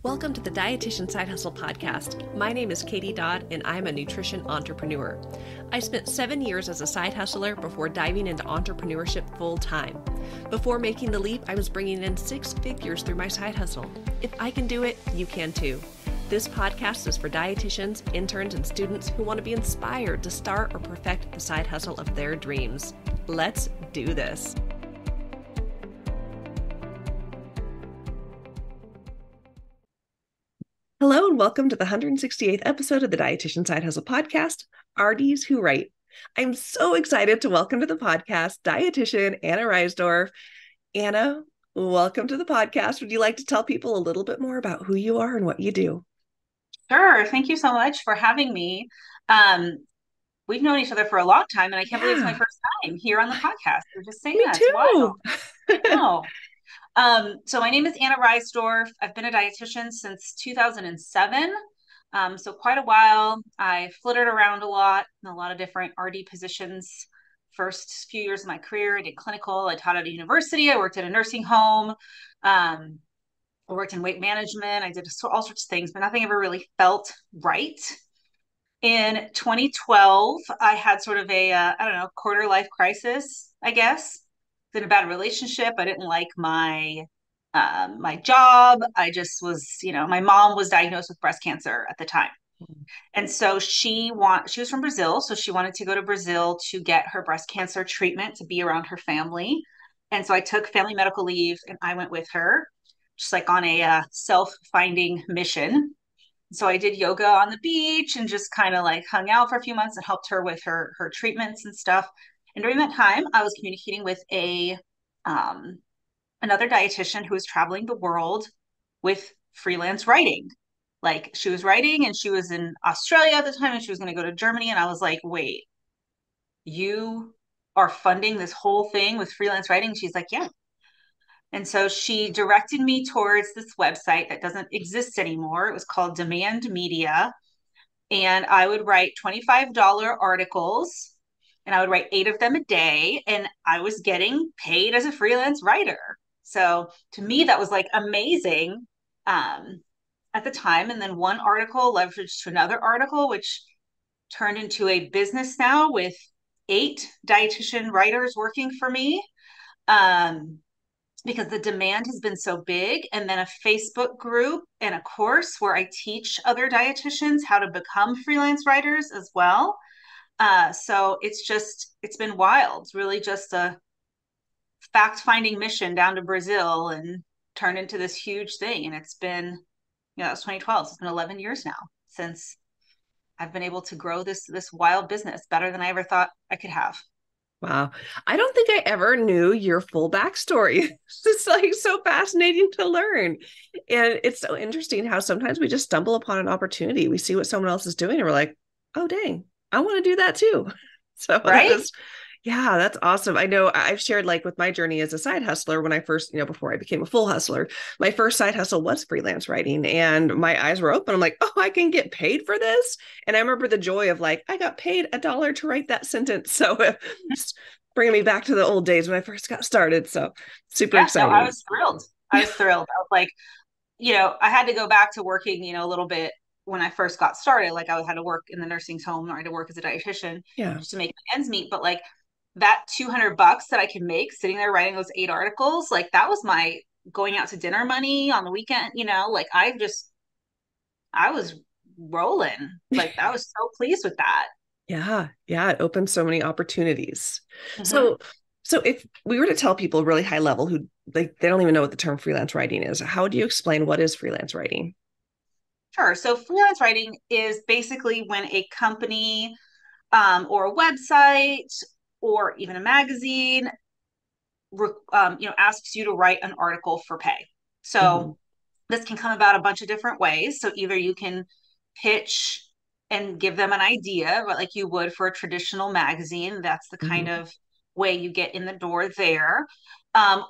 Welcome to the Dietitian Side Hustle podcast. My name is Katie Dodd, and I'm a nutrition entrepreneur. I spent 7 years as a side hustler before diving into entrepreneurship full time. Before making the leap, I was bringing in 6 figures through my side hustle. If I can do it, you can too. This podcast is for dietitians, interns, and students who want to be inspired to start or perfect the side hustle of their dreams. Let's do this. Hello and welcome to the 168th episode of the Dietitian Side Hustle podcast, RDs Who Write. I'm so excited to welcome to the podcast dietitian Anna Residorf. Anna, welcome to the podcast. Would you like to tell people a little bit more about who you are and what you do? Sure. Thank you so much for having me. We've known each other for a long time, and I can't believe it's my first time here on the podcast. We're just saying Me that. It's wild. too. Oh. So my name is Anna Reisdorf. I've been a dietitian since 2007. So quite a while. I flittered around a lot in a lot of different RD positions. First few years of my career, I did clinical. I taught at a university. I worked at a nursing home. I worked in weight management. I did all sorts of things, but nothing ever really felt right. In 2012, I had sort of a, quarter life crisis, I guess. In a bad relationship. I didn't like my job. I just was, my mom was diagnosed with breast cancer at the time. And so she was from Brazil. So she wanted to go to Brazil to get her breast cancer treatment, to be around her family. And so I took family medical leave and I went with her, just like on a self-finding mission. So I did yoga on the beach and just kind of like hung out for a few months and helped her with her treatments and stuff. And during that time, I was communicating with another dietitian who was traveling the world with freelance writing. Like she was writing and she was in Australia at the time and she was going to go to Germany. And I was like, wait, you are funding this whole thing with freelance writing? She's like, yeah. And so she directed me towards this website that doesn't exist anymore. It was called Demand Media. And I would write $25 articles and I would write 8 of them a day. And I was getting paid as a freelance writer. So to me, that was like amazing at the time. And then one article leveraged to another article, which turned into a business now with 8 dietitian writers working for me. Because the demand has been so big, and then a Facebook group and a course where I teach other dietitians how to become freelance writers as well. So it's been wild. It's really just a fact-finding mission down to Brazil and turned into this huge thing. And it's been, it was 2012. So it's been 11 years now since I've been able to grow this wild business better than I ever thought I could have. Wow. I don't think I ever knew your full backstory. It's like so fascinating to learn. And it's so interesting how sometimes we just stumble upon an opportunity. We see what someone else is doing and we're like, oh, dang, I want to do that too. So right? that's awesome. I know I've shared like with my journey as a side hustler when I first, before I became a full hustler, my first side hustle was freelance writing and my eyes were open. I'm like, oh, I can get paid for this. And I remember the joy of like, I got paid $1 to write that sentence. So just bringing me back to the old days when I first got started. So super exciting. No, I was thrilled. I was like, I had to go back to working, a little bit when I first got started. Like I had to work in the nursing home or I had to work as a dietitian just to make ends meet. But like that $200 that I could make sitting there writing those 8 articles, like that was my going out to dinner money on the weekend, like I was rolling. Like I was so pleased with that. Yeah. It opens so many opportunities. Mm-hmm. So if we were to tell people really high level who they don't even know what the term freelance writing is, how do you explain what is freelance writing? Sure. So freelance writing is basically when a company or a website or even a magazine, asks you to write an article for pay. So this can come about a bunch of different ways. So either you can pitch and give them an idea, like you would for a traditional magazine. That's the kind of way you get in the door there.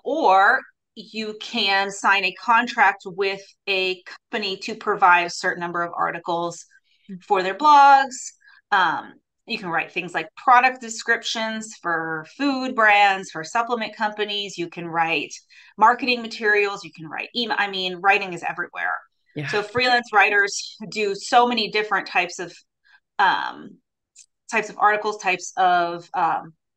Or you can sign a contract with a company to provide a certain number of articles for their blogs. You can write things like product descriptions for food brands, for supplement companies. You can write marketing materials. You can write email. I mean, writing is everywhere. Yeah. So freelance writers do so many different um, types of articles, types of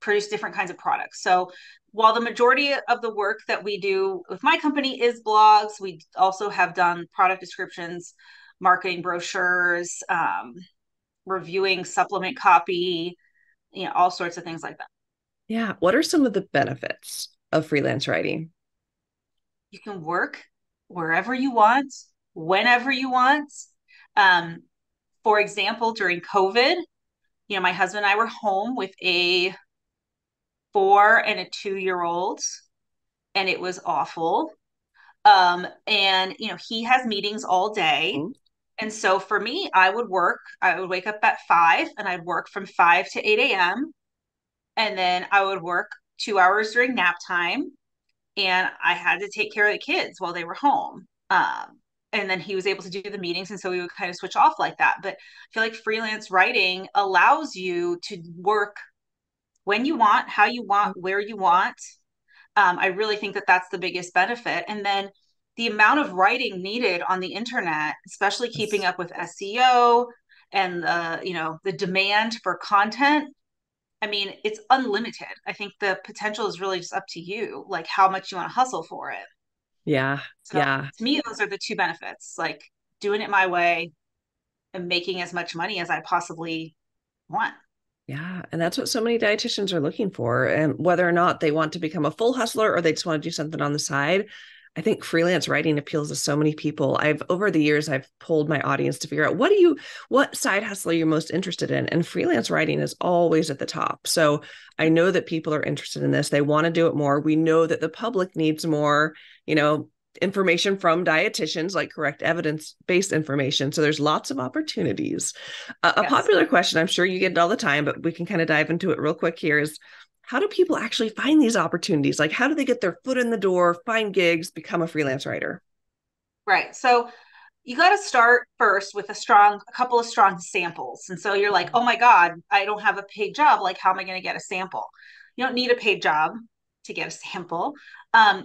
produce different kinds of products. So while the majority of the work that we do with my company is blogs, we also have done product descriptions, marketing brochures, reviewing supplement copy, all sorts of things like that. Yeah. What are some of the benefits of freelance writing? You can work wherever you want, whenever you want. Um, for example, during COVID, my husband and I were home with a 4 and a 2-year old, and it was awful. And he has meetings all day. Mhm. And so for me, I would wake up at 5 and I'd work from 5 to 8 a.m. And then I would work 2 hours during nap time. And I had to take care of the kids while they were home. And then he was able to do the meetings. And so we would kind of switch off like that. But I feel like freelance writing allows you to work when you want, how you want, where you want. I really think that that's the biggest benefit. And then the amount of writing needed on the internet, especially keeping Yes. up with SEO and the demand for content. I mean, it's unlimited. I think the potential is really just up to you, like how much you want to hustle for it. Yeah. So Yeah. to me, those are the two benefits, like doing it my way and making as much money as I possibly want. Yeah. And that's what so many dietitians are looking for. And whether or not they want to become a full hustler or they just want to do something on the side, I think freelance writing appeals to so many people. Over the years, I've polled my audience to figure out what side hustle are you most interested in? And freelance writing is always at the top. So I know that people are interested in this. They want to do it more. We know that the public needs more, information from dietitians, like correct evidence-based information. So there's lots of opportunities. A Yes. popular question, I'm sure you get it all the time, but we can kind of dive into it real quick here is, how do people actually find these opportunities? Like, how do they get their foot in the door, find gigs, become a freelance writer? Right. So you got to start first with a couple of strong samples. And so you're like, oh my God, I don't have a paid job. Like, how am I going to get a sample? You don't need a paid job to get a sample.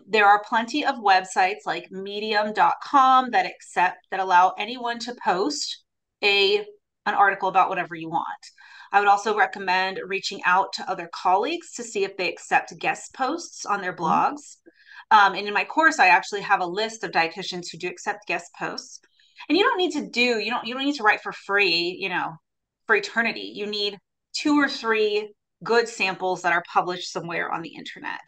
There are plenty of websites like medium.com that allow anyone to post an article about whatever you want. I would also recommend reaching out to other colleagues to see if they accept guest posts on their Mhm. blogs. And in my course, I actually have a list of dietitians who do accept guest posts. And you don't need to write for free, for eternity. You need 2 or 3 good samples that are published somewhere on the internet.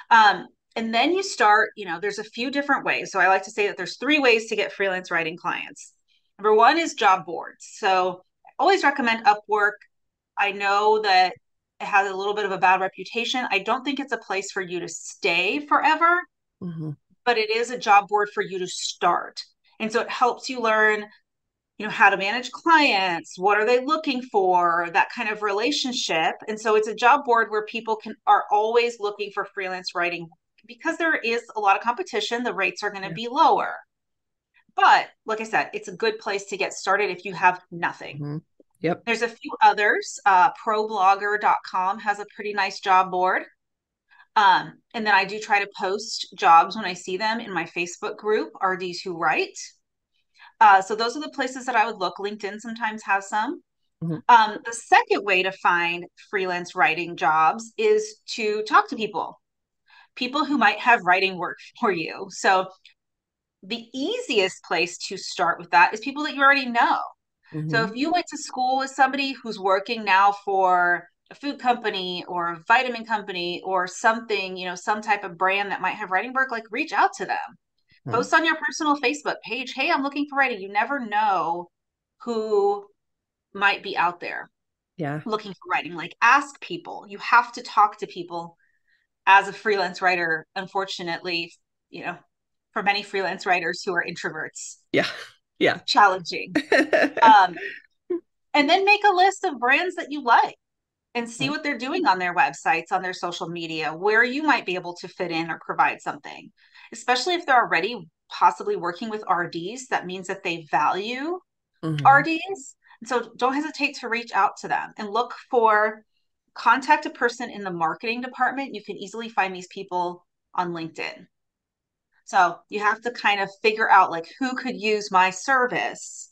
And then you start, there's a few different ways. So I like to say that there's 3 ways to get freelance writing clients. Number one is job boards. So I always recommend Upwork. I know that it has a little bit of a bad reputation. I don't think it's a place for you to stay forever, Mhm. but it is a job board for you to start. And so it helps you learn, how to manage clients, what are they looking for, that kind of relationship. And so it's a job board where people are always looking for freelance writing because there is a lot of competition, the rates are going to Yeah. be lower. But like I said, it's a good place to get started if you have nothing. Mhm. Yep. There's a few others. Problogger.com has a pretty nice job board. And then I do try to post jobs when I see them in my Facebook group, RDs Who Write. So those are the places that I would look. LinkedIn sometimes has some. Mhm. The second way to find freelance writing jobs is to talk to people who might have writing work for you. So the easiest place to start with that is people that you already know. So Mhm. if you went to school with somebody who's working now for a food company or a vitamin company or something, some type of brand that might have writing work, like reach out to them. Mhm. Post on your personal Facebook page, hey, I'm looking for writing. You never know who might be out there Yeah. looking for writing. Like ask people. You have to talk to people as a freelance writer, unfortunately, you know, for many freelance writers who are introverts, Yeah. Yeah. challenging. Um, and then make a list of brands that you like and see what they're doing on their websites, on their social media, where you might be able to fit in or provide something, especially if they're already possibly working with RDs. That means that they value Mhm. RDs. So don't hesitate to reach out to them and contact a person in the marketing department. You can easily find these people on LinkedIn. So you have to kind of figure out like who could use my service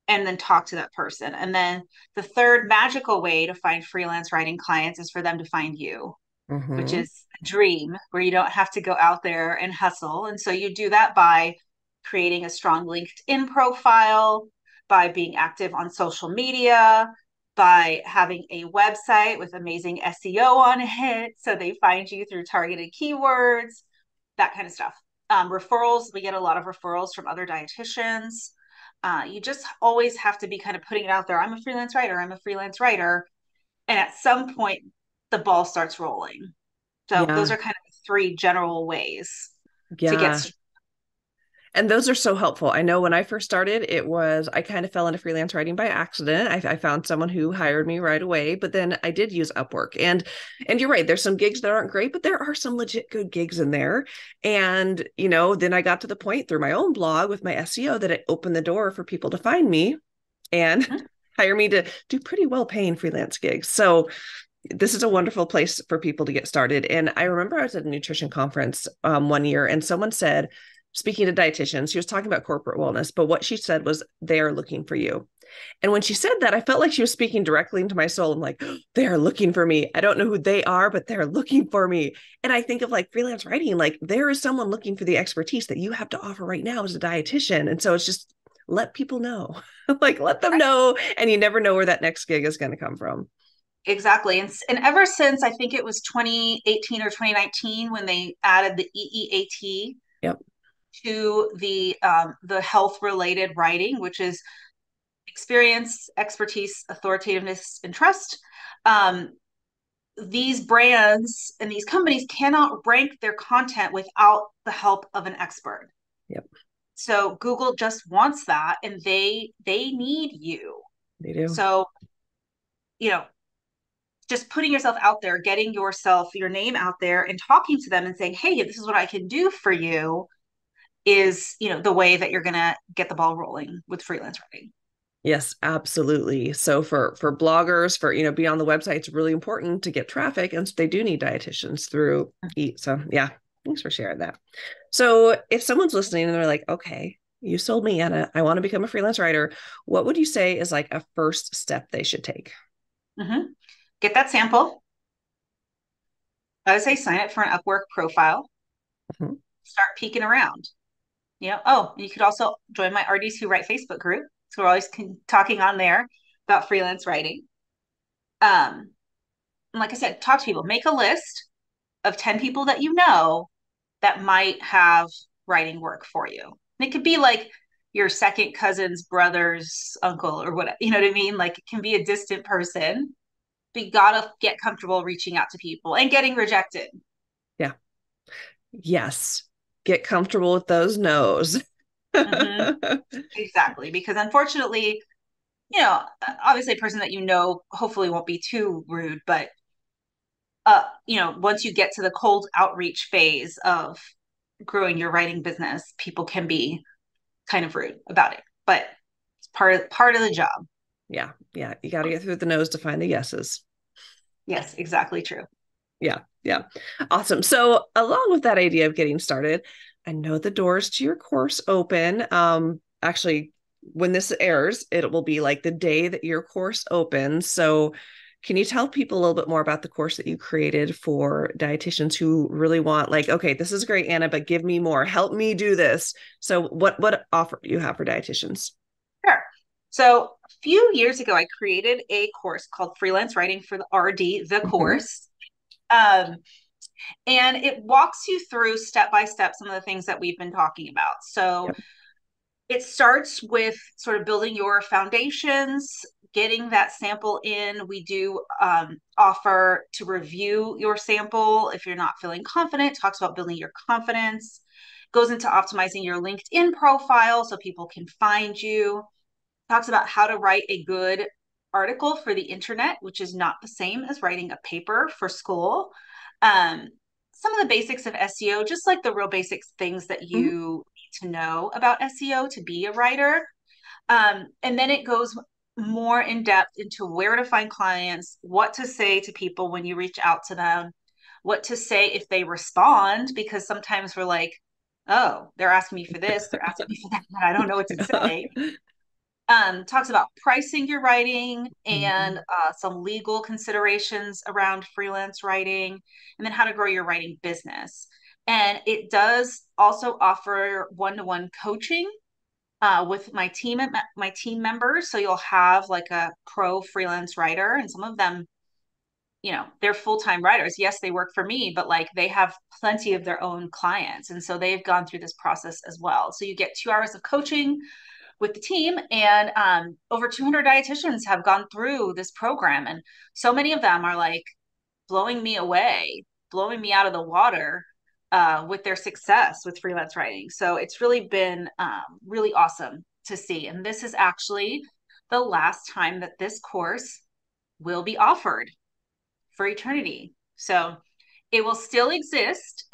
and then talk to that person. And then the third magical way to find freelance writing clients is for them to find you, which Mm-hmm. is a dream where you don't have to go out there and hustle. And so you do that by creating a strong LinkedIn profile, by being active on social media, by having a website with amazing SEO on it. So they find you through targeted keywords, that kind of stuff. Referrals, we get a lot of referrals from other dietitians. You just always have to be kind of putting it out there. I'm a freelance writer. I'm a freelance writer. And at some point, the ball starts rolling. So those Yeah. are kind of three general ways to get Yeah. And those are so helpful. I know when I first started, I kind of fell into freelance writing by accident. I found someone who hired me right away, but then I did use Upwork. And you're right, there's some gigs that aren't great, but there are some legit good gigs in there. And, then I got to the point through my own blog with my SEO that it opened the door for people to find me and hire me to do pretty well paying freelance gigs. So this is a wonderful place for people to get started. And I remember I was at a nutrition conference one year, and someone said, speaking to dietitians, she was talking about corporate wellness, but what she said was, they are looking for you. And when she said that, I felt like she was speaking directly into my soul. I'm like, oh, they are looking for me. I don't know who they are, but they're looking for me. And I think of like freelance writing, like there is someone looking for the expertise that you have to offer right now as a dietitian. And so it's just let people know, like let them know. And you never know where that next gig is going to come from. exactly. And ever since I think it was 2018 or 2019 when they added the EEAT Yep. to the health related writing, which is experience, expertise, authoritativeness, and trust. Um, these brands and these companies cannot rank their content without the help of an expert. Yep. So Google just wants that, and they need you. They do. So, you know, just putting yourself out there, getting your name out there and talking to them and saying, "Hey, this is what I can do for you," is, the way that you're going to get the ball rolling with freelance writing. Yes, absolutely. So for bloggers, for be on the website, it's really important to get traffic, and so they do need dietitians through Eat. So yeah, thanks for sharing that. So if someone's listening and they're like, okay, you sold me, Anna, I want to become a freelance writer, what would you say is like a first step they should take? Mm-hmm. Get that sample. I would say sign up for an Upwork profile. Mhm. Start peeking around. Oh, you could also join my RDs Who Write Facebook group. So we're always talking on there about freelance writing. And like I said, talk to people. Make a list of 10 people that you know that might have writing work for you. And it could be like your second cousin's brother's uncle or whatever. You know what I mean? Like it can be a distant person, but you gotta get comfortable reaching out to people and getting rejected. Yeah. Yes. Get comfortable with those no's. Mm-hmm. Exactly. Because unfortunately, obviously a person that hopefully won't be too rude, but once you get to the cold outreach phase of growing your writing business, people can be kind of rude about it. But it's part of the job. Yeah. Yeah. You got to get through the no's to find the yeses. Yes, exactly true. Yeah. Yeah. Awesome. So along with that idea of getting started, I know the doors to your course open. Actually, when this airs, it will be like the day that your course opens. So can you tell people a little bit more about the course that you created for dietitians who really want, like, okay, this is great, Anna, but give me more, help me do this. So what offer do you have for dietitians? Sure. So a few years ago, I created a course called Freelance Writing for the RD, the Mm-hmm. course. Um, and it walks you through step by step some of the things that we've been talking about. So Yep. it starts with sort of building your foundations, getting that sample in. We do offer to review your sample if you're not feeling confident. Talks about building your confidence. Goes into optimizing your LinkedIn profile so people can find you. Talks about how to write a good article for the internet, which is not the same as writing a paper for school. Um, some of the basics of SEO, just like the real basics things that Mm-hmm. you need to know about SEO to be a writer. And then it goes more in depth into where to find clients, what to say to people when you reach out to them, what to say if they respond, because sometimes we're like, oh, they're asking me for this, they're asking me for that, I don't know what to say. Talks about pricing your writing and some legal considerations around freelance writing, and then how to grow your writing business. And it does also offer one-to-one coaching with my team members. So you'll have like a pro freelance writer, and some of them, they're full-time writers. Yes, they work for me, but like they have plenty of their own clients, and so they've gone through this process as well. So you get 2 hours of coaching with the team, and over 200 dietitians have gone through this program, and so many of them are like blowing me away, blowing me out of the water with their success with freelance writing. So it's really been really awesome to see. And this is actually the last time that this course will be offered for eternity. So it will still exist.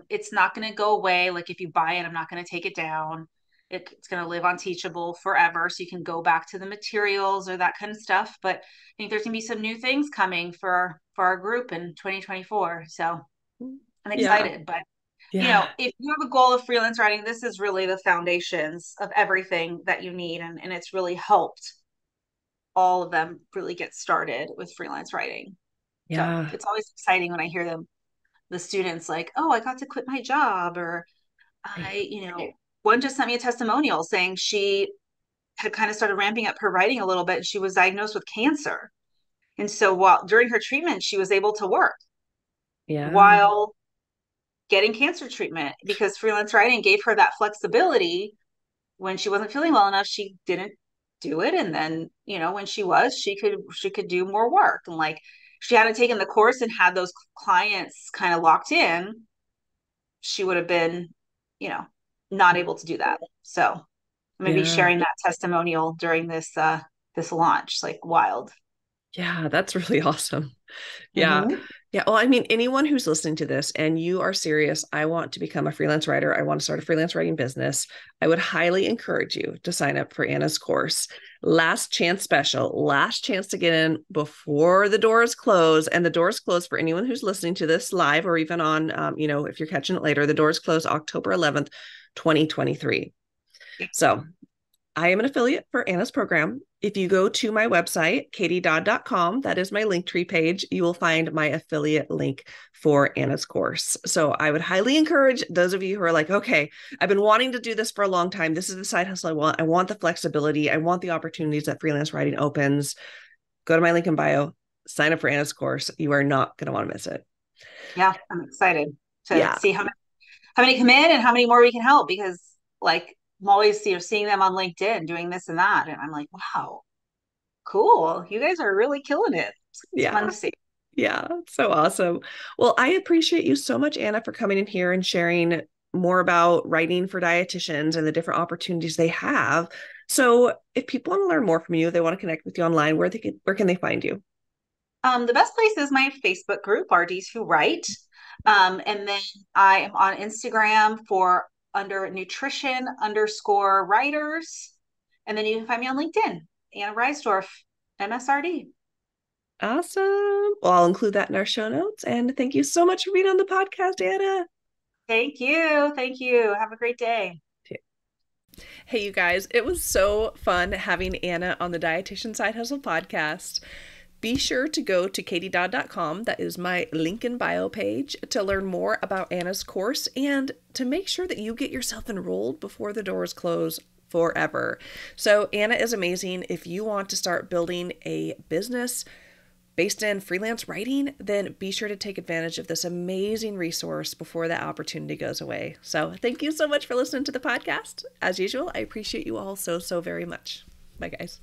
It's not going to go away. Like if you buy it, I'm not going to take it down. It's going to live on Teachable forever. So you can go back to the materials or that kind of stuff. But I think there's going to be some new things coming for our group in 2024. So I'm excited. But, if you have a goal of freelance writing, this is really the foundations of everything that you need. And it's really helped all of them really get started with freelance writing. Yeah. So it's always exciting when I hear the students like, oh, I got to quit my job, or one just sent me a testimonial saying she had kind of started ramping up her writing a little bit, and she was diagnosed with cancer. And so during her treatment, she was able to work while getting cancer treatment, because freelance writing gave her that flexibility. When she wasn't feeling well enough, she didn't do it. And then, when she could do more work. And like, she hadn't taken the course and had those clients kind of locked in, she would have been, not able to do that. So I'm going to be sharing that testimonial during this launch. Like, wild. Yeah, that's really awesome. Yeah. Yeah. Well, I mean, anyone who's listening to this and you are serious, I want to become a freelance writer, I want to start a freelance writing business, I would highly encourage you to sign up for Anna's course. Last chance special, last chance to get in before the doors close. And the doors close for anyone who's listening to this live, or even on, if you're catching it later, the doors close October 11th, 2023. So I am an affiliate for Anna's program. If you go to my website, katiedodd.com, that is my Linktree page, you will find my affiliate link for Anna's course. So I would highly encourage those of you who are like, okay, I've been wanting to do this for a long time. This is the side hustle I want. I want the flexibility. I want the opportunities that freelance writing opens. Go to my link in bio, sign up for Anna's course. You are not going to want to miss it. Yeah, I'm excited to see how many come in and how many more we can help, because like, I'm always, seeing them on LinkedIn doing this and that. And I'm like, wow, cool. You guys are really killing it. It's fun to see. Yeah, so awesome. Well, I appreciate you so much, Anna, for coming in here and sharing more about writing for dietitians and the different opportunities they have. So if people want to learn more from you, they want to connect with you online, where can they find you? The best place is my Facebook group, RDs Who Write. And then I am on Instagram under nutrition_writers. And then you can find me on LinkedIn, Anna Reisdorf, MSRD. Awesome. Well, I'll include that in our show notes. And thank you so much for being on the podcast, Anna. Thank you. Thank you. Have a great day. Hey, you guys, it was so fun having Anna on the Dietitian Side Hustle podcast. Be sure to go to katiedodd.com, that is my link in bio page, to learn more about Anna's course and to make sure that you get yourself enrolled before the doors close forever. So Anna is amazing. If you want to start building a business based in freelance writing, then be sure to take advantage of this amazing resource before that opportunity goes away. So thank you so much for listening to the podcast. As usual, I appreciate you all so, so very much. Bye, guys.